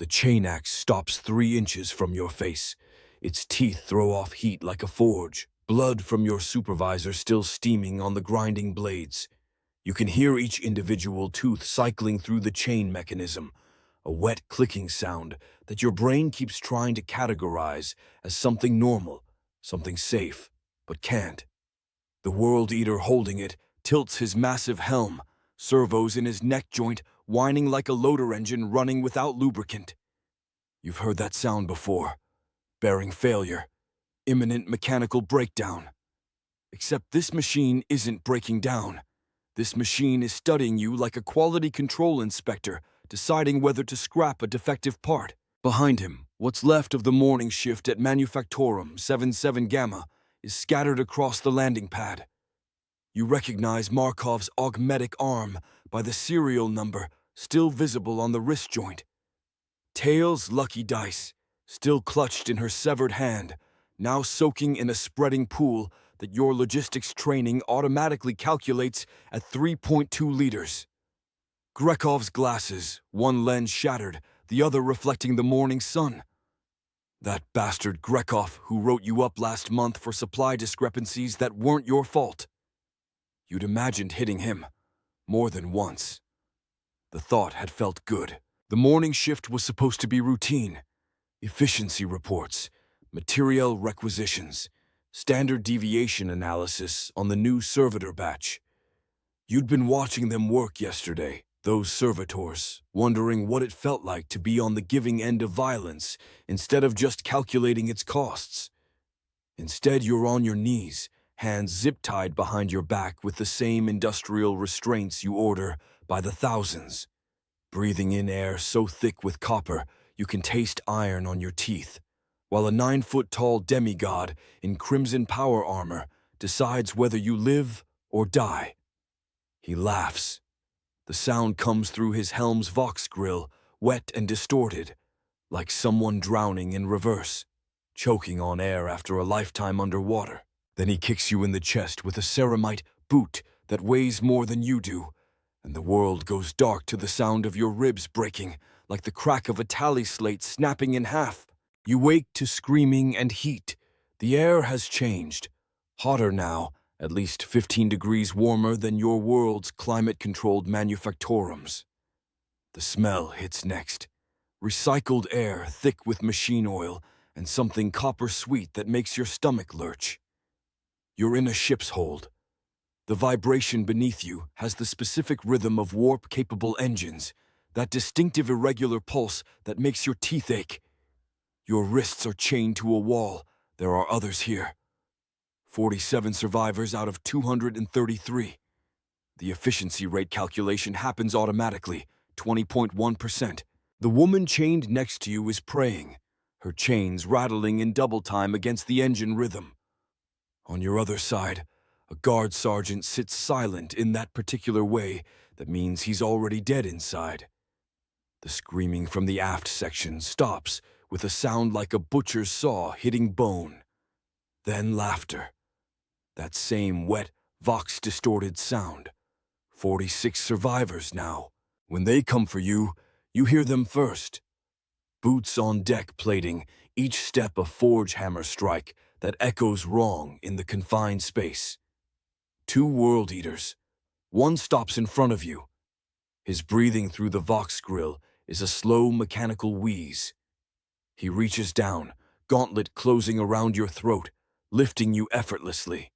The chain axe stops 3 inches from your face. Its teeth throw off heat like a forge, blood from your supervisor still steaming on the grinding blades. You can hear each individual tooth cycling through the chain mechanism, a wet clicking sound that your brain keeps trying to categorize as something normal, something safe, but can't. The World Eater holding it tilts his massive helm, servos in his neck joint whining like a loader engine running without lubricant. You've heard that sound before. Bearing failure. Imminent mechanical breakdown. Except this machine isn't breaking down. This machine is studying you like a quality control inspector, deciding whether to scrap a defective part. Behind him, what's left of the morning shift at Manufactorum 77 Gamma is scattered across the landing pad. You recognize Markov's augmetic arm by the serial number still visible on the wrist joint. Tails' lucky dice, still clutched in her severed hand, now soaking in a spreading pool that your logistics training automatically calculates at 3.2 liters. Grekov's glasses, one lens shattered, the other reflecting the morning sun. That bastard Grekov who wrote you up last month for supply discrepancies that weren't your fault. You'd imagined hitting him, more than once. The thought had felt good. The morning shift was supposed to be routine. Efficiency reports, material requisitions, standard deviation analysis on the new servitor batch. You'd been watching them work yesterday, those servitors, wondering what it felt like to be on the giving end of violence instead of just calculating its costs. Instead, you're on your knees, hands zip-tied behind your back with the same industrial restraints you order by the thousands. Breathing in air so thick with copper, you can taste iron on your teeth, while a 9-foot-tall demigod in crimson power armor decides whether you live or die. He laughs. The sound comes through his helm's Vox grill, wet and distorted, like someone drowning in reverse, choking on air after a lifetime underwater. Then he kicks you in the chest with a ceramite boot that weighs more than you do, and the world goes dark to the sound of your ribs breaking, like the crack of a tally slate snapping in half. You wake to screaming and heat. The air has changed. Hotter now, at least 15 degrees warmer than your world's climate-controlled manufactorums. The smell hits next. Recycled air thick with machine oil and something copper-sweet that makes your stomach lurch. You're in a ship's hold. The vibration beneath you has the specific rhythm of warp-capable engines, that distinctive irregular pulse that makes your teeth ache. Your wrists are chained to a wall. There are others here. 47 survivors out of 233. The efficiency rate calculation happens automatically, 20.1%. The woman chained next to you is praying, her chains rattling in double time against the engine rhythm. On your other side, a guard sergeant sits silent in that particular way that means he's already dead inside. The screaming from the aft section stops with a sound like a butcher's saw hitting bone. Then laughter. That same wet, vox-distorted sound. 46 survivors now. When they come for you, you hear them first. Boots on deck plating, each step a forge hammer strike that echoes wrong in the confined space. 2 World Eaters. One stops in front of you. His breathing through the Vox grill is a slow mechanical wheeze. He reaches down, gauntlet closing around your throat, lifting you effortlessly.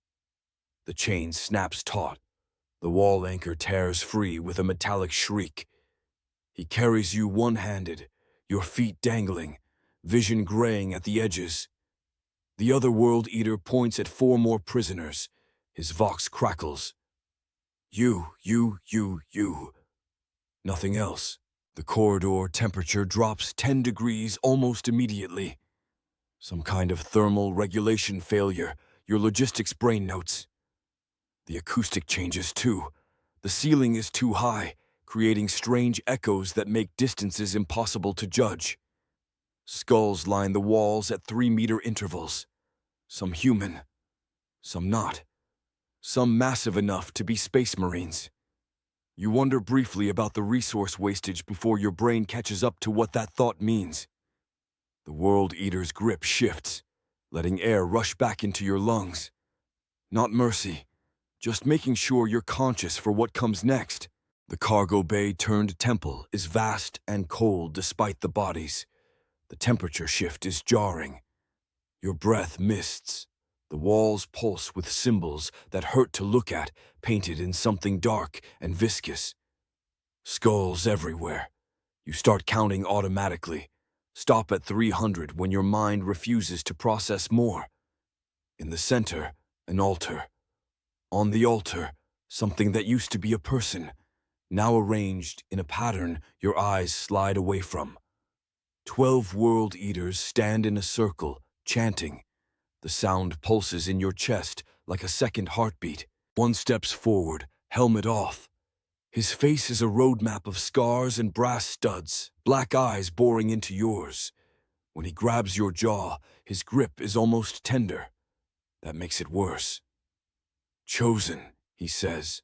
The chain snaps taut. The wall anchor tears free with a metallic shriek. He carries you one-handed, your feet dangling, vision graying at the edges. The other World Eater points at 4 more prisoners. His Vox crackles. You. Nothing else. The corridor temperature drops 10 degrees almost immediately. Some kind of thermal regulation failure, your logistics brain notes. The acoustic changes too. The ceiling is too high, creating strange echoes that make distances impossible to judge. Skulls line the walls at 3-meter intervals. Some human, some not. Some massive enough to be space marines. You wonder briefly about the resource wastage before your brain catches up to what that thought means. The World Eater's grip shifts, letting air rush back into your lungs. Not mercy, just making sure you're conscious for what comes next. The cargo bay turned temple is vast and cold despite the bodies. The temperature shift is jarring. Your breath mists. The walls pulse with symbols that hurt to look at, painted in something dark and viscous. Skulls everywhere. You start counting automatically. Stop at 300 when your mind refuses to process more. In the center, an altar. On the altar, something that used to be a person, now arranged in a pattern your eyes slide away from. 12 World Eaters stand in a circle, chanting. The sound pulses in your chest like a second heartbeat. One steps forward, helmet off. His face is a roadmap of scars and brass studs, black eyes boring into yours. When he grabs your jaw, his grip is almost tender. That makes it worse. Chosen, he says,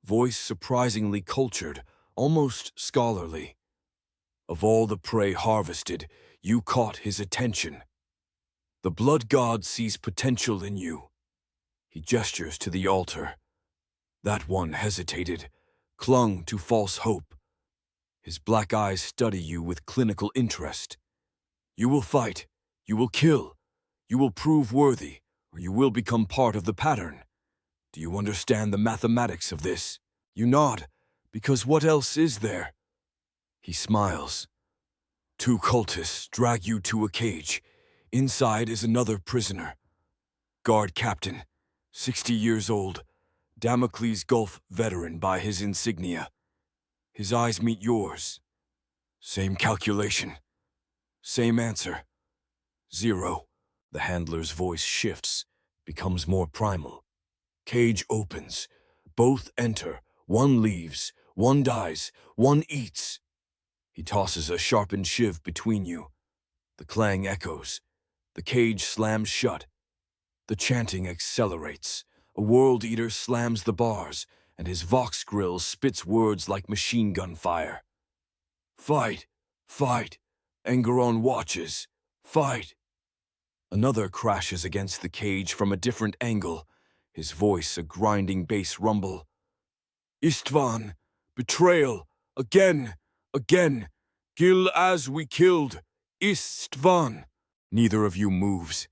voice surprisingly cultured, almost scholarly. Of all the prey harvested, you caught his attention. The blood god sees potential in you. He gestures to the altar. That one hesitated, clung to false hope. His black eyes study you with clinical interest. You will fight, you will kill, you will prove worthy, or you will become part of the pattern. Do you understand the mathematics of this? You nod, because what else is there? He smiles. 2 cultists drag you to a cage. Inside is another prisoner. Guard captain, 60 years old, Damocles Gulf veteran by his insignia. His eyes meet yours. Same calculation. Same answer. 0. The handler's voice shifts, becomes more primal. Cage opens. Both enter. One leaves. One dies. One eats. He tosses a sharpened shiv between you. The clang echoes. The cage slams shut. The chanting accelerates. A World Eater slams the bars, and his vox grill spits words like machine gun fire. Fight! Fight! Engeron watches. Fight! Another crashes against the cage from a different angle, his voice a grinding bass rumble. Istvan! Betrayal! Again! Again! Kill as we killed! Istvan! Neither of you moves.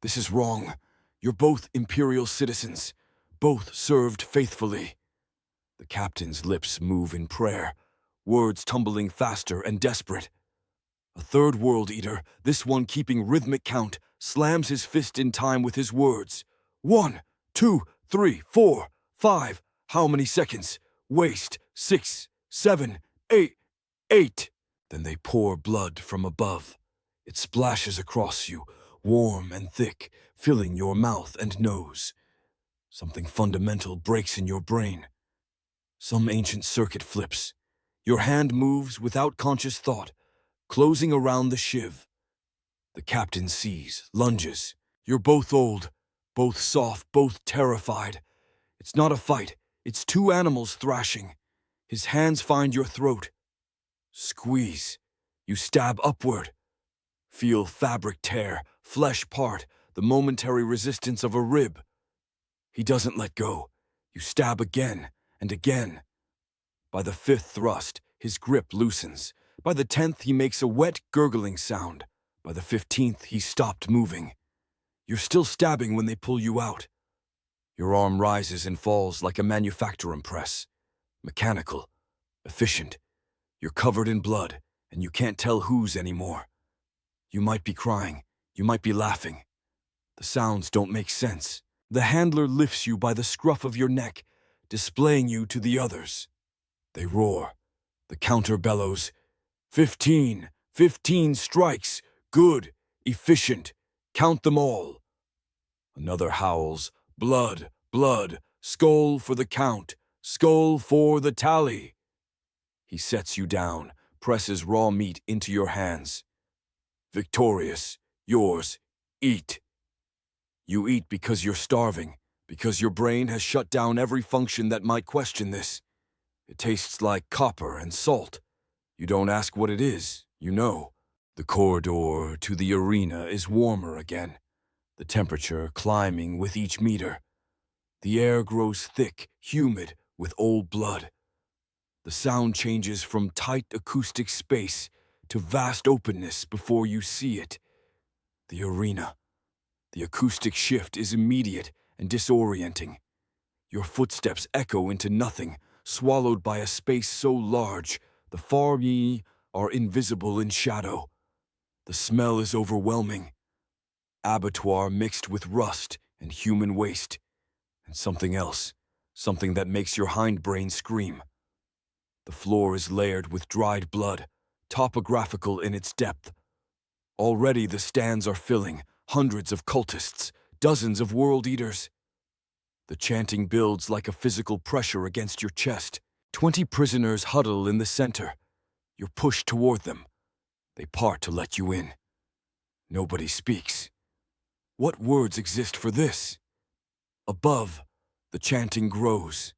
This is wrong. You're both Imperial citizens, both served faithfully. The captain's lips move in prayer, words tumbling faster and desperate. A third World Eater, this one keeping rhythmic count, slams his fist in time with his words. 1, 2, 3, 4, 5. How many seconds? Waste. 6, 7, 8, 8. Then they pour blood from above. It splashes across you, warm and thick, filling your mouth and nose. Something fundamental breaks in your brain. Some ancient circuit flips. Your hand moves without conscious thought, closing around the shiv. The captain sees, lunges. You're both old, both soft, both terrified. It's not a fight, it's 2 animals thrashing. His hands find your throat. Squeeze. You stab upward. Feel fabric tear, flesh part, the momentary resistance of a rib. He doesn't let go. You stab again and again. By the 5th thrust, his grip loosens. By the 10th, he makes a wet, gurgling sound. By the 15th, he stopped moving. You're still stabbing when they pull you out. Your arm rises and falls like a manufacturing press. Mechanical, efficient. You're covered in blood, and you can't tell whose anymore. You might be crying. You might be laughing. The sounds don't make sense. The handler lifts you by the scruff of your neck, displaying you to the others. They roar. The counter bellows. 15, 15 strikes. Good, efficient. Count them all. Another howls. Blood, blood. Skull for the count. Skull for the tally. He sets you down, presses raw meat into your hands. Victorious. Yours. Eat. You eat because you're starving, because your brain has shut down every function that might question this. It tastes like copper and salt. You don't ask what it is, you know. The corridor to the arena is warmer again, the temperature climbing with each meter. The air grows thick, humid, with old blood. The sound changes from tight acoustic space to vast openness before you see it. The arena. The acoustic shift is immediate and disorienting. Your footsteps echo into nothing, swallowed by a space so large, the far ye are invisible in shadow. The smell is overwhelming. Abattoir mixed with rust and human waste. And something else, something that makes your hindbrain scream. The floor is layered with dried blood, topographical in its depth. Already the stands are filling, hundreds of cultists, dozens of world eaters. The chanting builds like a physical pressure against your chest. 20 prisoners huddle in the center. You're pushed toward them. They part to let you in. Nobody speaks. What words exist for this? Above, the chanting grows.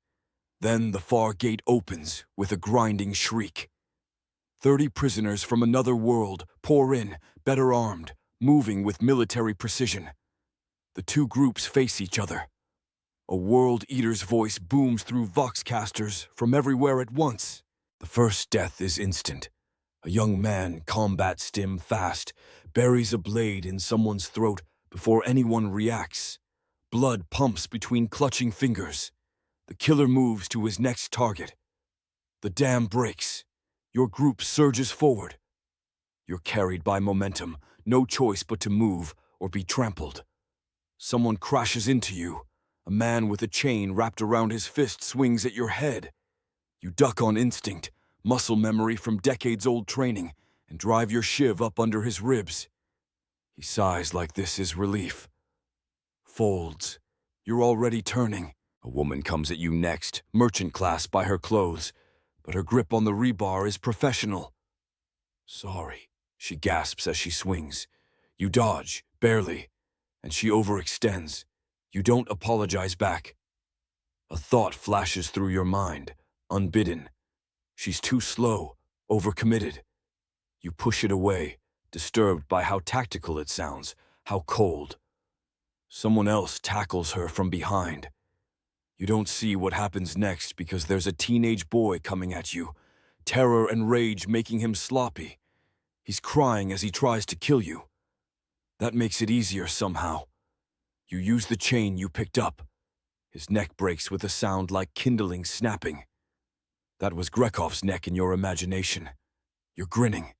Then the far gate opens with a grinding shriek. 30 prisoners from another world pour in, better armed, moving with military precision. The two groups face each other. A world eater's voice booms through voxcasters from everywhere at once. The first death is instant. A young man, combat stim fast, buries a blade in someone's throat before anyone reacts. Blood pumps between clutching fingers. The killer moves to his next target. The dam breaks. Your group surges forward. You're carried by momentum, no choice but to move or be trampled. Someone crashes into you. A man with a chain wrapped around his fist swings at your head. You duck on instinct, muscle memory from decades-old training, and drive your shiv up under his ribs. He sighs like this is relief. Folds. You're already turning. A woman comes at you next, merchant class by her clothes, but her grip on the rebar is professional. Sorry, she gasps as she swings. You dodge, barely, and she overextends. You don't apologize back. A thought flashes through your mind, unbidden. She's too slow, overcommitted. You push it away, disturbed by how tactical it sounds, how cold. Someone else tackles her from behind. You don't see what happens next because there's a teenage boy coming at you, terror and rage making him sloppy. He's crying as he tries to kill you. That makes it easier somehow. You use the chain you picked up. His neck breaks with a sound like kindling snapping. That was Grekhov's neck in your imagination. You're grinning.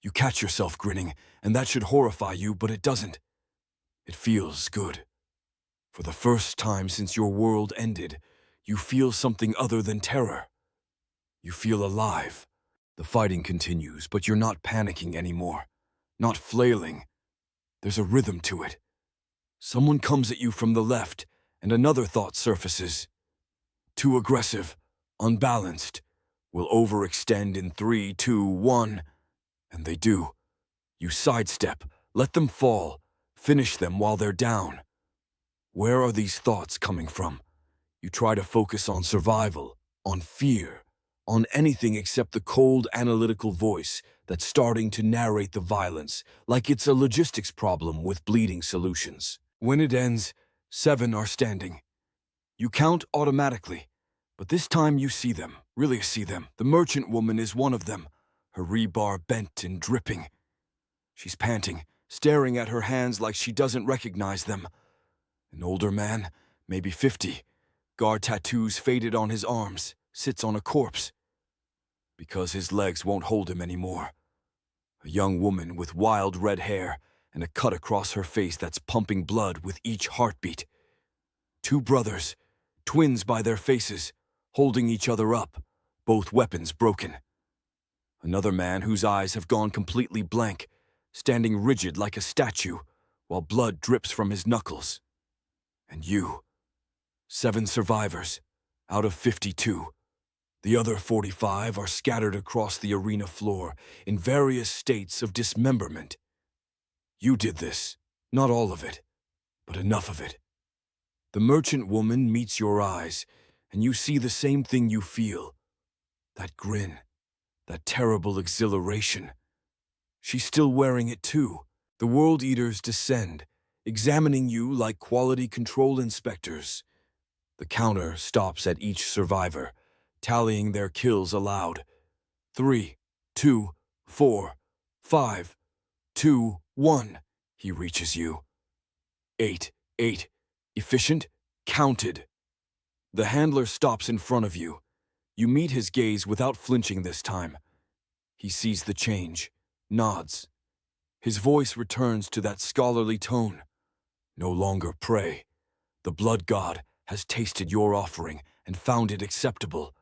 You catch yourself grinning, and that should horrify you, but it doesn't. It feels good. For the first time since your world ended, you feel something other than terror. You feel alive. The fighting continues, but you're not panicking anymore. Not flailing. There's a rhythm to it. Someone comes at you from the left, and another thought surfaces. Too aggressive, unbalanced, will overextend in 3, 2, 1, and they do. You sidestep, let them fall, finish them while they're down. Where are these thoughts coming from? You try to focus on survival, on fear, on anything except the cold analytical voice that's starting to narrate the violence, like it's a logistics problem with bleeding solutions. When it ends, 7 are standing. You count automatically, but this time you see them, really see them. The merchant woman is one of them, her rebar bent and dripping. She's panting, staring at her hands like she doesn't recognize them. An older man, maybe 50, guard tattoos faded on his arms, sits on a corpse. Because his legs won't hold him anymore. A young woman with wild red hair and a cut across her face that's pumping blood with each heartbeat. 2 brothers, twins by their faces, holding each other up, both weapons broken. Another man whose eyes have gone completely blank, standing rigid like a statue, while blood drips from his knuckles. And you. 7 survivors, out of 52. The other 45 are scattered across the arena floor in various states of dismemberment. You did this, not all of it, but enough of it. The merchant woman meets your eyes, and you see the same thing you feel, That grin, that terrible exhilaration. She's still wearing it too. The World Eaters descend, examining you like quality control inspectors. The counter stops at each survivor, tallying their kills aloud. 3, 2, 4, 5, 2, 1. He reaches you. 8, 8. Efficient, counted. The handler stops in front of you. You meet his gaze without flinching this time. He sees the change, nods. His voice returns to that scholarly tone. No longer prey. The blood god has tasted your offering and found it acceptable.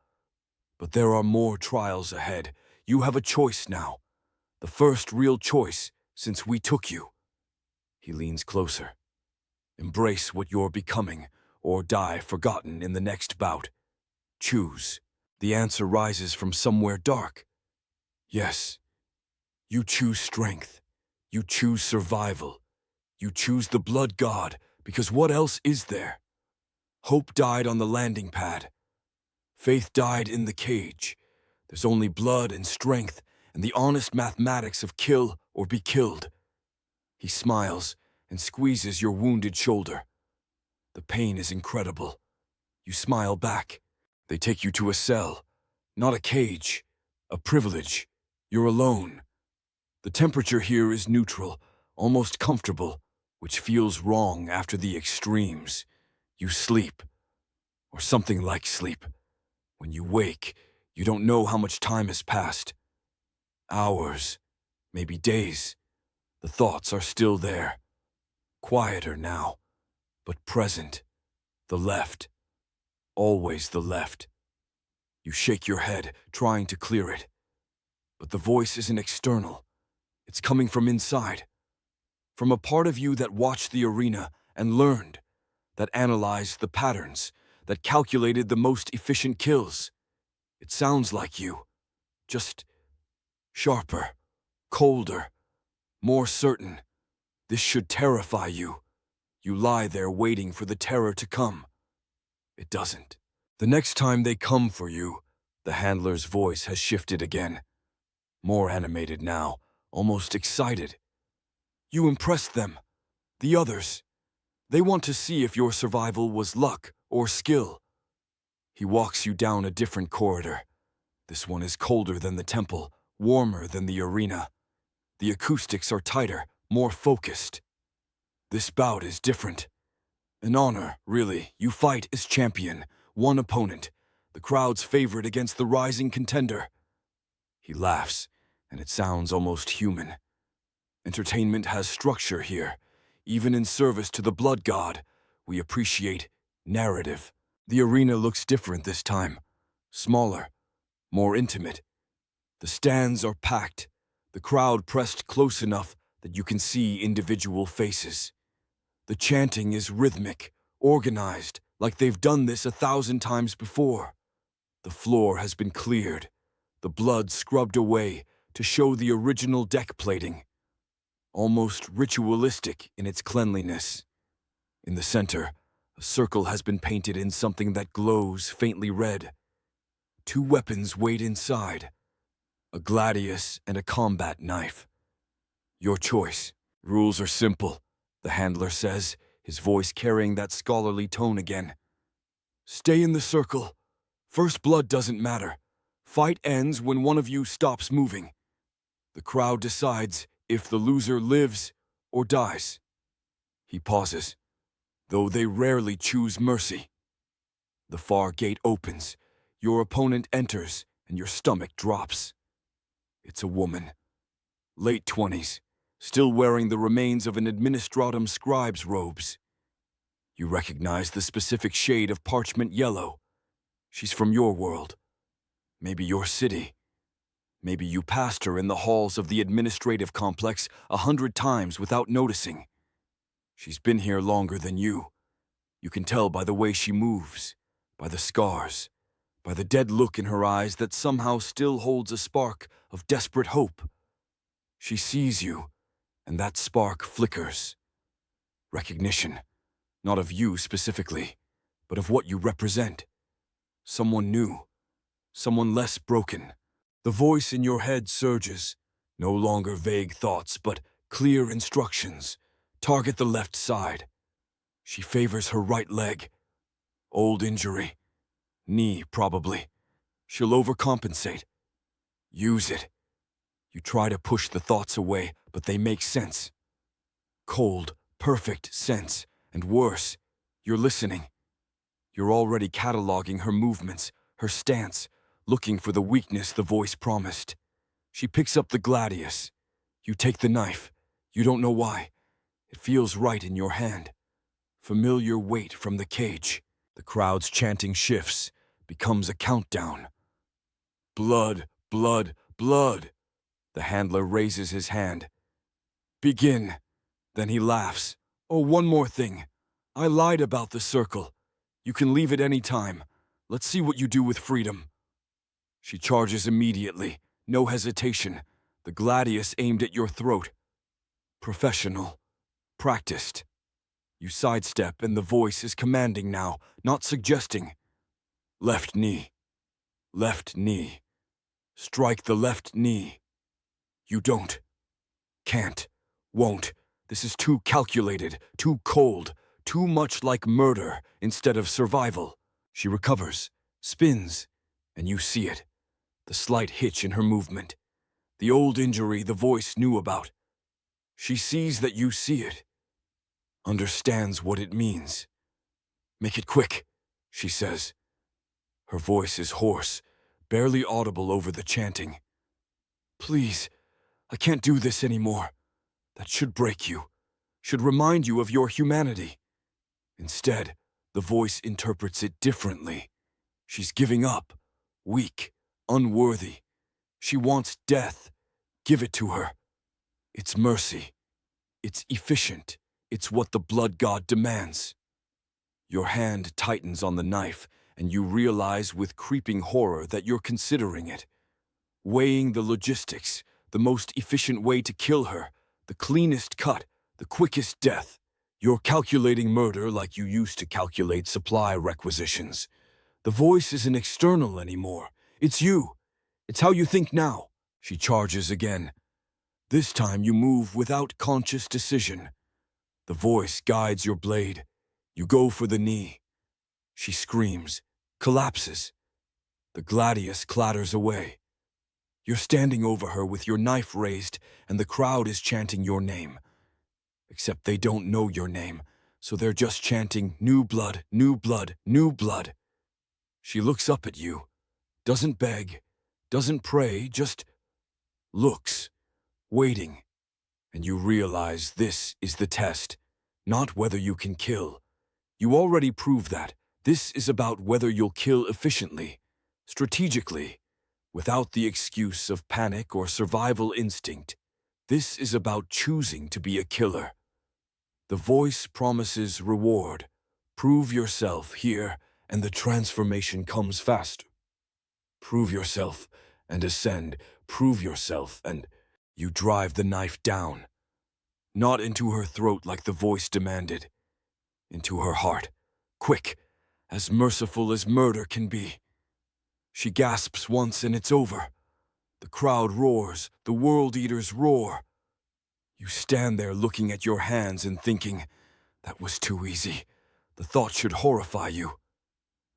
But there are more trials ahead. You have a choice now. The first real choice since we took you. He leans closer. Embrace what you're becoming, or die forgotten in the next bout. Choose. The answer rises from somewhere dark. Yes. You choose strength. You choose survival. You choose the blood god, because what else is there? Hope died on the landing pad. Faith died in the cage. There's only blood and strength and the honest mathematics of kill or be killed. He smiles and squeezes your wounded shoulder. The pain is incredible. You smile back. They take you to a cell, not a cage, a privilege. You're alone. The temperature here is neutral, almost comfortable, which feels wrong after the extremes. You sleep, or something like sleep. When you wake, you don't know how much time has passed. Hours, maybe days. The thoughts are still there. Quieter now, but present. The left. Always the left. You shake your head, trying to clear it. But the voice isn't external. It's coming from inside. From a part of you that watched the arena and learned, that analyzed the patterns, that calculated the most efficient kills. It sounds like you. Just sharper, colder, more certain. This should terrify you. You lie there waiting for the terror to come. It doesn't. The next time they come for you, the handler's voice has shifted again. More animated now, almost excited. You impressed them. The others. They want to see if your survival was luck or skill. He walks you down a different corridor. This one is colder than the temple, warmer than the arena. The acoustics are tighter, more focused. This bout is different. An honor, really. You fight as champion, one opponent, the crowd's favorite against the rising contender. He laughs, and it sounds almost human. Entertainment has structure here. Even in service to the blood god, we appreciate narrative. The arena looks different this time. Smaller, more intimate. The stands are packed, the crowd pressed close enough that you can see individual faces. The chanting is rhythmic, organized, like they've done this 1,000 times before. The floor has been cleared, the blood scrubbed away to show the original deck plating. Almost ritualistic in its cleanliness. In the center, a circle has been painted in something that glows faintly red. 2 weapons wait inside, a gladius and a combat knife. Your choice. Rules are simple, the handler says, his voice carrying that scholarly tone again. Stay in the circle. First blood doesn't matter. Fight ends when one of you stops moving. The crowd decides if the loser lives or dies. He pauses, though they rarely choose mercy. The far gate opens, your opponent enters, and your stomach drops. It's a woman, late 20s, still wearing the remains of an administratum scribe's robes. You recognize the specific shade of parchment yellow. She's from your world, maybe your city. Maybe you passed her in the halls of the administrative complex 100 times without noticing. She's been here longer than you. You can tell by the way she moves, by the scars, by the dead look in her eyes that somehow still holds a spark of desperate hope. She sees you, and that spark flickers. Recognition, not of you specifically, but of what you represent. Someone new, someone less broken. The voice in your head surges, no longer vague thoughts, but clear instructions. Target the left side. She favors her right leg. Old injury. Knee, probably. She'll overcompensate. Use it. You try to push the thoughts away, but they make sense. Cold, perfect sense. And worse, you're listening. You're already cataloging her movements, her stance, looking for the weakness the voice promised. She picks up the gladius. You take the knife. You don't know why. It feels right in your hand. Familiar weight from the cage. The crowd's chanting shifts, becomes a countdown. Blood, blood, blood. The handler raises his hand. Begin. Then he laughs. Oh, one more thing. I lied about the circle. You can leave at any time. Let's see what you do with freedom. She charges immediately, no hesitation. The gladius aimed at your throat. Professional. Practiced. You sidestep and the voice is commanding now, not suggesting. Left knee. Left knee. Strike the left knee. You don't. Can't. Won't. This is too calculated, too cold, too much like murder instead of survival. She recovers, spins, and you see it. The slight hitch in her movement. The old injury the voice knew about. She sees that you see it. Understands what it means. Make it quick, she says. Her voice is hoarse, barely audible over the chanting. Please, I can't do this anymore. That should break you, should remind you of your humanity. Instead, the voice interprets it differently. She's giving up, weak, unworthy. She wants death. Give it to her. It's mercy. It's efficient. It's what the blood god demands. Your hand tightens on the knife, and you realize with creeping horror that you're considering it. Weighing the logistics, the most efficient way to kill her, the cleanest cut, the quickest death. You're calculating murder like you used to calculate supply requisitions. The voice isn't external anymore. It's you. It's how you think now. She charges again. This time you move without conscious decision. The voice guides your blade. You go for the knee. She screams, collapses. The gladius clatters away. You're standing over her with your knife raised, and the crowd is chanting your name. Except they don't know your name, so they're just chanting, new blood, new blood, new blood. She looks up at you, doesn't beg, doesn't pray, just looks, waiting. And you realize this is the test, not whether you can kill. You already proved that. This is about whether you'll kill efficiently, strategically, without the excuse of panic or survival instinct. This is about choosing to be a killer. The voice promises reward. Prove yourself here, and the transformation comes faster. Prove yourself and ascend. Prove yourself and you drive the knife down. Not into her throat like the voice demanded. Into her heart. Quick, as merciful as murder can be. She gasps once and it's over. The crowd roars, the world eaters roar. You stand there looking at your hands and thinking, that was too easy. The thought should horrify you.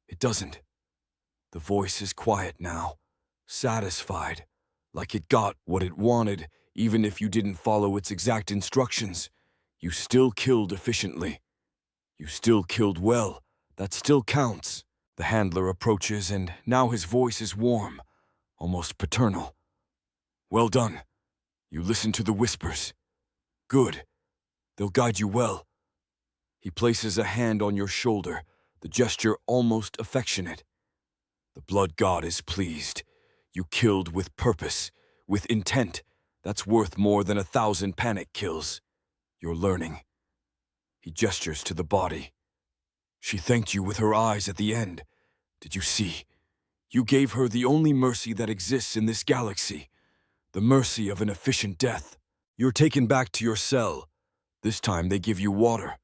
It doesn't. The voice is quiet now, satisfied, like it got what it wanted, even if you didn't follow its exact instructions. You still killed efficiently. You still killed well. That still counts. The handler approaches, and now his voice is warm, almost paternal. Well done. You listen to the whispers. Good. They'll guide you well. He places a hand on your shoulder, the gesture almost affectionate. The blood god is pleased. You killed with purpose, with intent. That's worth more than 1,000 panic kills. You're learning. He gestures to the body. She thanked you with her eyes at the end. Did you see? You gave her the only mercy that exists in this galaxy. The mercy of an efficient death. You're taken back to your cell. This time they give you water.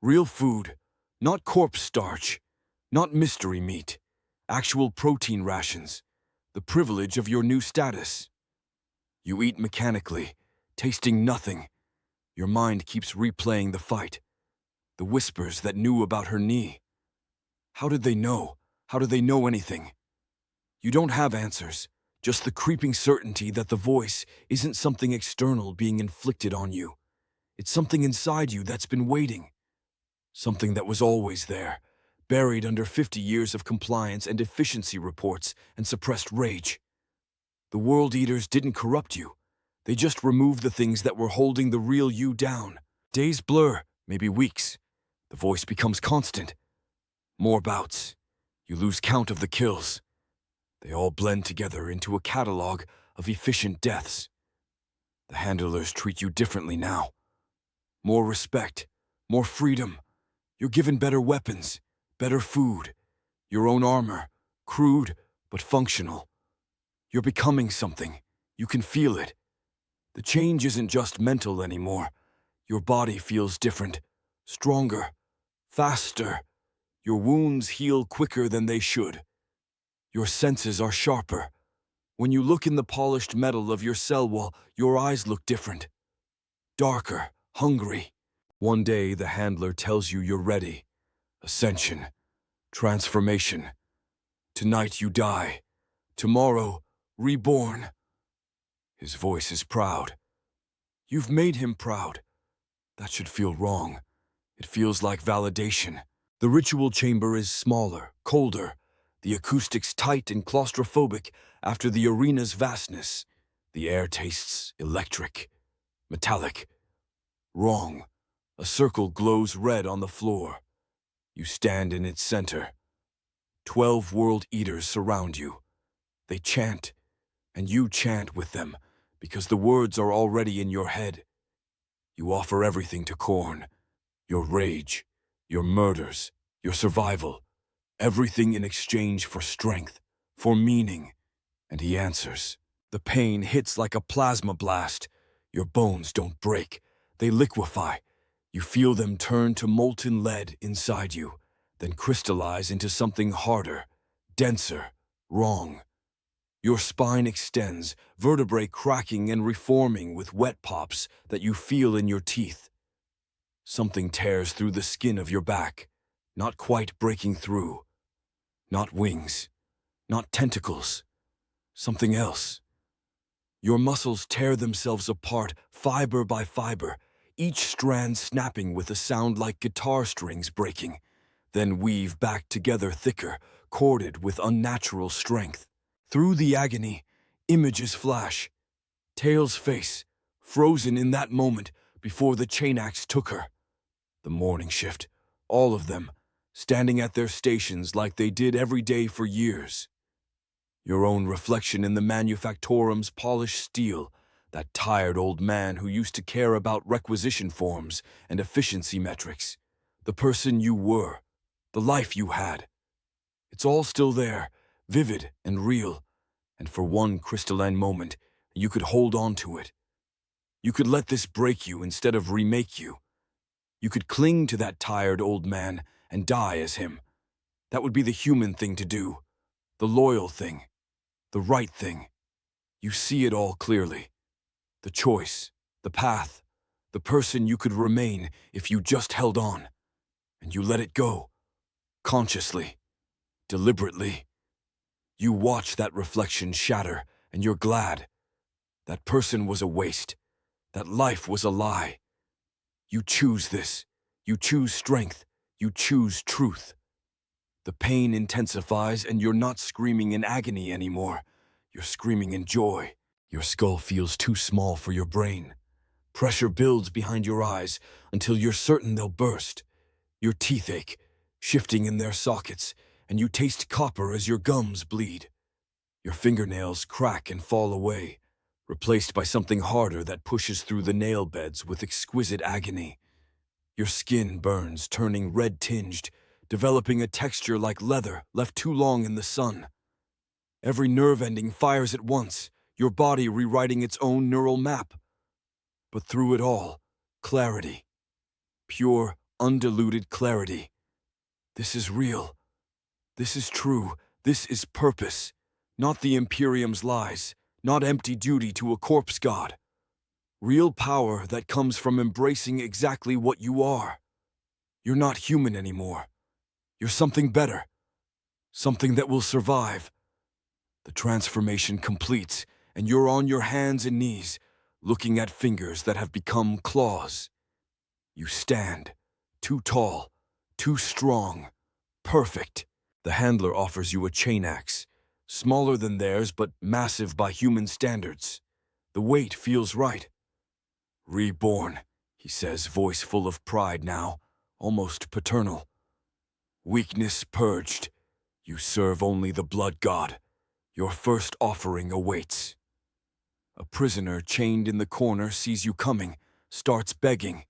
Real food, not corpse starch, not mystery meat. actual protein rations, the privilege of your new status. You eat mechanically, tasting nothing. Your mind keeps replaying the fight, the whispers that knew about her knee. How did they know? How do they know anything? You don't have answers, just the creeping certainty that the voice isn't something external being inflicted on you. It's something inside you that's been waiting. Something that was always there, buried under 50 years of compliance and efficiency reports and suppressed rage. The World Eaters didn't corrupt you. They just removed the things that were holding the real you down. Days blur, maybe weeks. The voice becomes constant. More bouts. You lose count of the kills. They all blend together into a catalog of efficient deaths. The handlers treat you differently now. More respect, more freedom. You're given better weapons, better food, your own armor, crude but functional. You're becoming something. You can feel it. The change isn't just mental anymore. Your body feels different, stronger, faster. Your wounds heal quicker than they should. Your senses are sharper. When you look in the polished metal of your cell wall, your eyes look different. Darker, hungry. One day the handler tells you you're ready. Ascension, transformation. Tonight you die. Tomorrow, reborn. His voice is proud. You've made him proud. That should feel wrong. It feels like validation. The ritual chamber is smaller, colder. The acoustics tight and claustrophobic after the arena's vastness. The air tastes electric, metallic. Wrong. A circle glows red on the floor. You stand in its center. 12 World Eaters surround you. They chant, and you chant with them, because the words are already in your head. You offer everything to Khorne. Your rage, your murders, your survival. Everything in exchange for strength, for meaning. And he answers. The pain hits like a plasma blast. Your bones don't break. They liquefy. You feel them turn to molten lead inside you, then crystallize into something harder, denser, wrong. Your spine extends, vertebrae cracking and reforming with wet pops that you feel in your teeth. Something tears through the skin of your back, not quite breaking through. Not wings, not tentacles, something else. Your muscles tear themselves apart, fiber by fiber, each strand snapping with a sound like guitar strings breaking, then weave back together thicker, corded with unnatural strength. Through the agony, images flash. Tail's face, frozen in that moment before the chain axe took her. The morning shift, all of them, standing at their stations like they did every day for years. Your own reflection in the manufactorum's polished steel, that tired old man who used to care about requisition forms and efficiency metrics. The person you were, the life you had. It's all still there, vivid and real, and for one crystalline moment, you could hold on to it. You could let this break you instead of remake you. You could cling to that tired old man and die as him. That would be the human thing to do, the loyal thing, the right thing. You see it all clearly. The choice, the path, the person you could remain if you just held on. And you let it go, consciously, deliberately. You watch that reflection shatter, and you're glad. That person was a waste. That life was a lie. You choose this. You choose strength. You choose truth. The pain intensifies, and you're not screaming in agony anymore. You're screaming in joy. Your skull feels too small for your brain. Pressure builds behind your eyes until you're certain they'll burst. Your teeth ache, shifting in their sockets, and you taste copper as your gums bleed. Your fingernails crack and fall away, replaced by something harder that pushes through the nail beds with exquisite agony. Your skin burns, turning red-tinged, developing a texture like leather left too long in the sun. Every nerve ending fires at once, your body rewriting its own neural map. But through it all, clarity. Pure, undiluted clarity. This is real. This is true. This is purpose, not the Imperium's lies, not empty duty to a corpse god. Real power that comes from embracing exactly what you are. You're not human anymore. You're something better. Something that will survive. The transformation completes, and you're on your hands and knees, looking at fingers that have become claws. You stand, too tall, too strong, perfect. The handler offers you a chain axe, smaller than theirs but massive by human standards. The weight feels right. Reborn, he says, voice full of pride now, almost paternal. Weakness purged. You serve only the blood god. Your first offering awaits. A prisoner chained in the corner sees you coming, starts begging.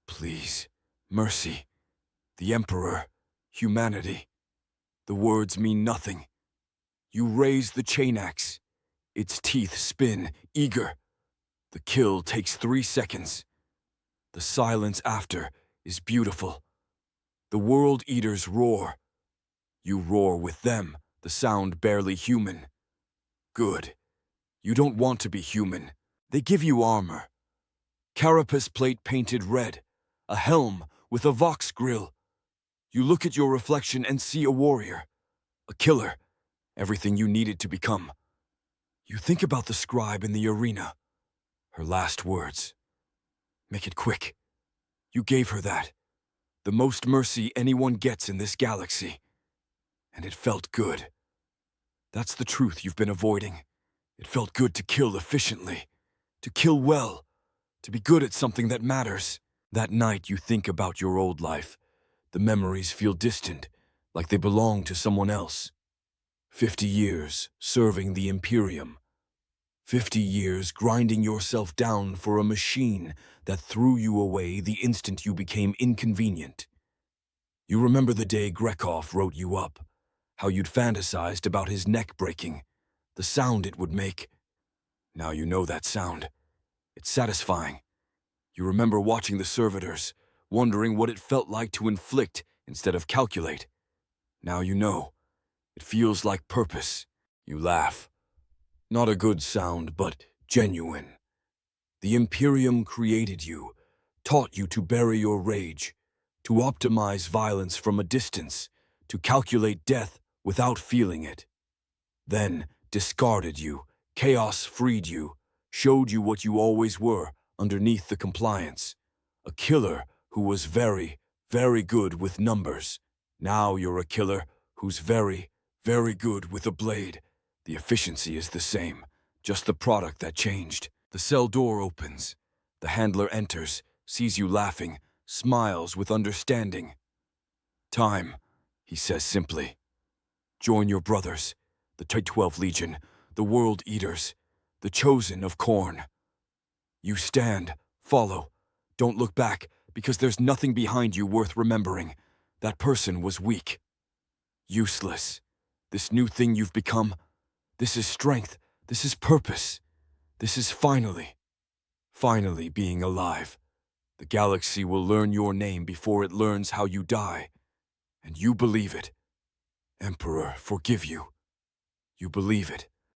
Please, mercy, the Emperor, humanity. The words mean nothing. You raise the chain axe. Its teeth spin, eager. The kill takes 3 seconds. The silence after is beautiful. The world eaters roar. You roar with them, the sound barely human. Good. You don't want to be human. They give you armor. Carapace plate painted red. A helm with a vox grill. You look at your reflection and see a warrior. A killer. Everything you needed to become. You think about the scribe in the arena. Her last words. Make it quick. You gave her that. The most mercy anyone gets in this galaxy. And it felt good. That's the truth you've been avoiding. It felt good to kill efficiently. To kill well. To be good at something that matters. That night you think about your old life. The memories feel distant, like they belong to someone else. 50 years serving the Imperium. 50 years grinding yourself down for a machine that threw you away the instant you became inconvenient. You remember the day Grekov wrote you up, how you'd fantasized about his neck breaking, the sound it would make. Now you know that sound. It's satisfying. You remember watching the servitors, wondering what it felt like to inflict instead of calculate. Now you know. It feels like purpose. You laugh. Not a good sound, but genuine. The Imperium created you, taught you to bury your rage, to optimize violence from a distance, to calculate death without feeling it. Then discarded you, chaos freed you, showed you what you always were underneath the compliance. A killer who was very, very good with numbers. Now you're a killer who's very, very good with a blade. The efficiency is the same, just the product that changed. The cell door opens. The handler enters, sees you laughing, smiles with understanding. Time, he says simply. Join your brothers, the T-12 Legion, the World Eaters, the chosen of Khorne. You stand, follow. Don't look back, because there's nothing behind you worth remembering. That person was weak. Useless. This new thing you've become, this is strength, this is purpose. This is finally being alive. The galaxy will learn your name before it learns how you die. And you believe it. Emperor, forgive you. You believe it.